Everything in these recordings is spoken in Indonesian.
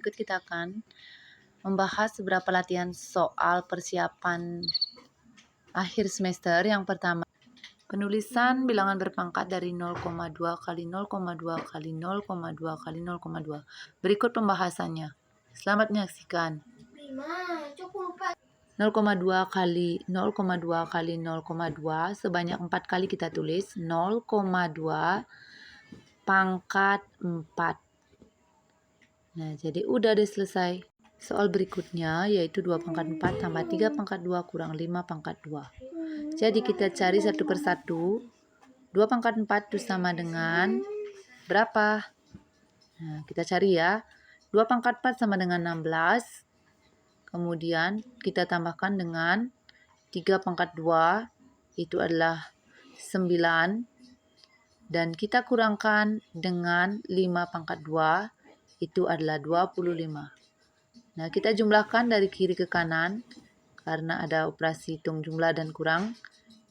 berikut kita akan membahas beberapa latihan soal persiapan akhir semester. Yang pertama, penulisan bilangan berpangkat dari 0,2 kali 0,2 kali 0,2 kali 0,2. Berikut pembahasannya. Selamat menyaksikan. 0,2 kali 0,2 kali 0,2 sebanyak 4 kali kita tulis 0,2 pangkat 4. Nah, jadi udah deh selesai. Soal berikutnya yaitu 2 pangkat 4 tambah 3 pangkat 2 kurang 5 pangkat 2. Jadi kita cari satu persatu. 2 pangkat 4 itu sama dengan berapa? Nah, kita cari ya. 2 pangkat 4 sama dengan 16. Kemudian kita tambahkan dengan 3 pangkat 2, itu adalah 9. Dan kita kurangkan dengan 5 pangkat 2, itu adalah 25. Nah, kita jumlahkan dari kiri ke kanan, karena ada operasi hitung jumlah dan kurang.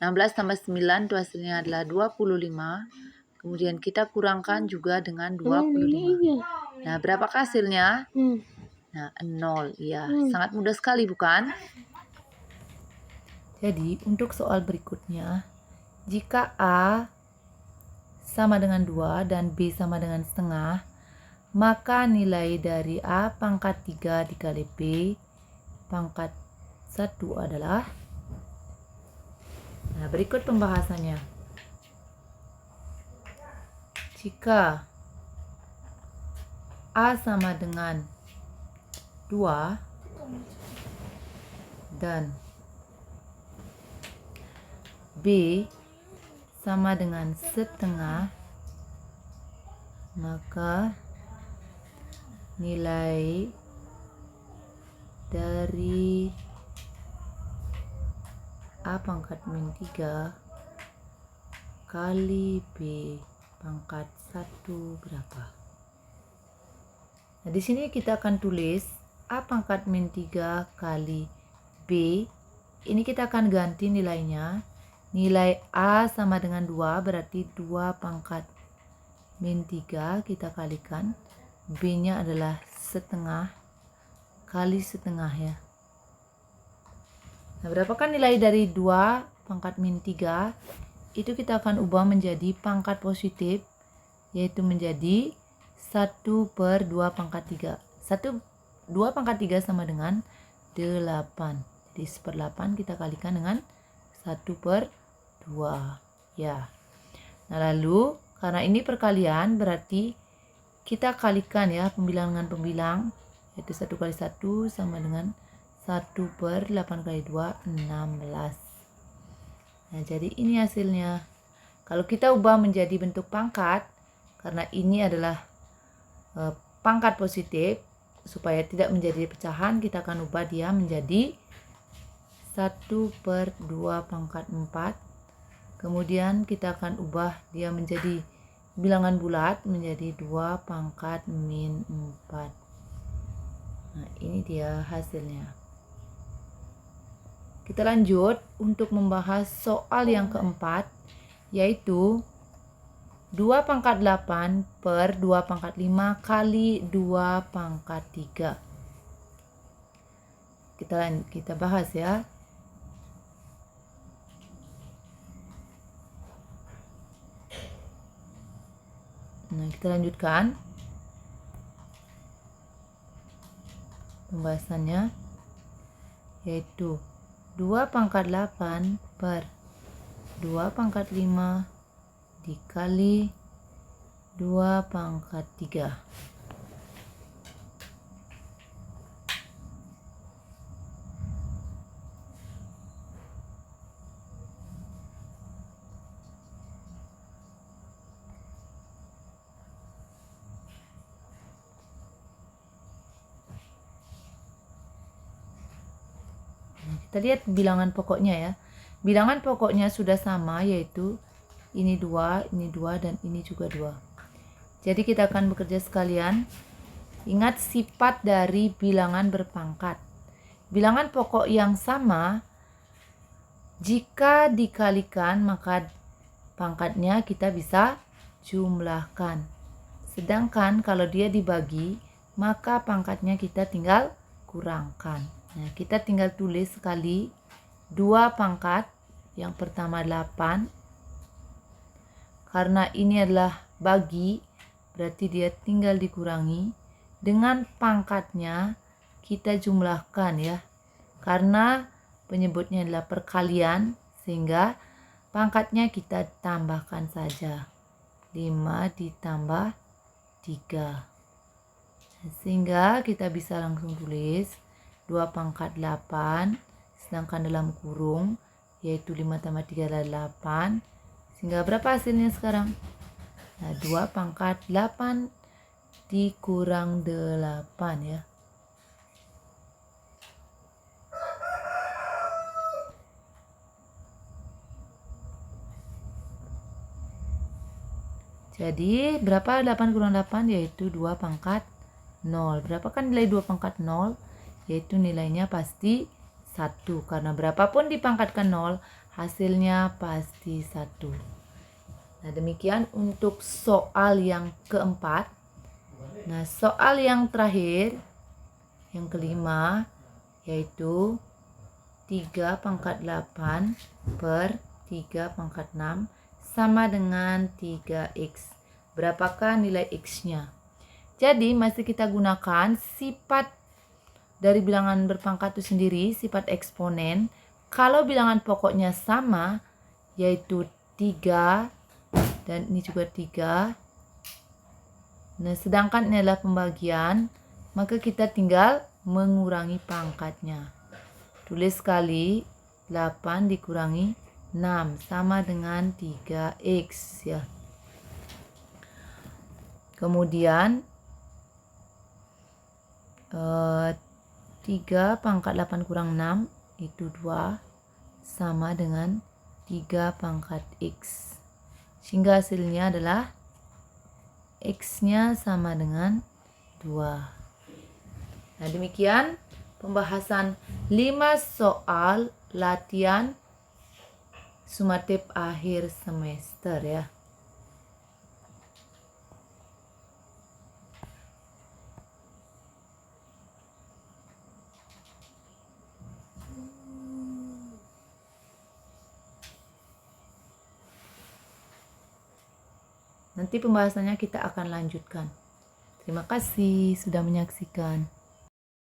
16 tambah 9 itu hasilnya adalah 25. Kemudian kita kurangkan juga dengan 25. Nah, berapakah hasilnya? Nah, 0. Ya, sangat mudah sekali bukan? Jadi, untuk soal berikutnya, jika A sama dengan 2 dan B sama dengan setengah, maka nilai dari A pangkat 3 dikali B pangkat 1 adalah. Nah, berikut pembahasannya. Jika A sama dengan 2 dan B sama dengan setengah, maka nilai dari A pangkat min 3 kali B pangkat 1 berapa? Nah, di sini kita akan tulis A pangkat min 3 kali B. Ini kita akan ganti nilainya. Nilai A sama dengan 2, berarti 2 pangkat min 3 kita kalikan. B-nya adalah setengah kali setengah ya. Nah, berapakah nilai dari 2 pangkat min 3? Itu kita akan ubah menjadi pangkat positif, yaitu menjadi 1/2 pangkat 3. 2 pangkat 3 sama dengan 8. Jadi 1/8 kita kalikan dengan 1/2. Ya. Nah, lalu karena ini perkalian berarti kita kalikan ya pembilangan pembilang, yaitu 1 kali 1 sama dengan 1/8 kali 2, 16. Nah, jadi ini hasilnya. Kalau kita ubah menjadi bentuk pangkat, karena ini adalah pangkat positif, supaya tidak menjadi pecahan, kita akan ubah dia menjadi 1/2 pangkat 4. Kemudian kita akan ubah dia menjadi bilangan bulat menjadi 2 pangkat min 4. Nah, ini dia hasilnya. Kita lanjut untuk membahas soal yang keempat, yaitu 2 pangkat 8 per 2 pangkat 5 kali 2 pangkat 3. Kita bahas ya. Nah, kita lanjutkan pembahasannya, yaitu 2 pangkat 8 per 2 pangkat 5 dikali 2 pangkat 3. Kita lihat bilangan pokoknya ya. Bilangan pokoknya sudah sama, yaitu ini 2, dan ini juga 2. Jadi kita akan bekerja sekalian. Ingat sifat dari bilangan berpangkat. Bilangan pokok yang sama, jika dikalikan maka pangkatnya kita bisa jumlahkan. Sedangkan kalau dia dibagi, maka pangkatnya kita tinggal kurangkan. Nah, kita tinggal tulis sekali 2 pangkat. Yang pertama 8. Karena ini adalah bagi, berarti dia tinggal dikurangi. Dengan pangkatnya kita jumlahkan ya. Karena penyebutnya adalah perkalian, sehingga pangkatnya kita tambahkan saja. 5 ditambah 3. Sehingga kita bisa langsung tulis 2 pangkat 8, sedangkan dalam kurung yaitu 5 tambah 3 adalah 8. Sehingga berapa hasilnya sekarang? Nah, 2 pangkat 8 dikurang 8 ya. Jadi berapa 8 kurang 8? Yaitu 2 pangkat 0. Berapa kan nilai 2 pangkat 0? Yaitu nilainya pasti 1. Karena berapapun dipangkatkan 0, hasilnya pasti 1. Nah, demikian untuk soal yang keempat. Nah, soal yang terakhir, yang kelima, yaitu 3 pangkat 8 per 3 pangkat 6 sama dengan 3x. Berapakah nilai x-nya? Jadi masih kita gunakan sifat dari bilangan berpangkat itu sendiri, sifat eksponen. Kalau bilangan pokoknya sama, yaitu 3 dan ini juga 3. Nah, sedangkan ini adalah pembagian, maka kita tinggal mengurangi pangkatnya. Tulis sekali 8 dikurangi 6 sama dengan 3x ya. Kemudian 3 pangkat 8 kurang 6 itu 2 sama dengan 3 pangkat x. Sehingga hasilnya adalah x-nya sama dengan 2. Nah, demikian pembahasan 5 soal latihan sumatif akhir semester ya. Nanti pembahasannya kita akan lanjutkan. Terima kasih sudah menyaksikan.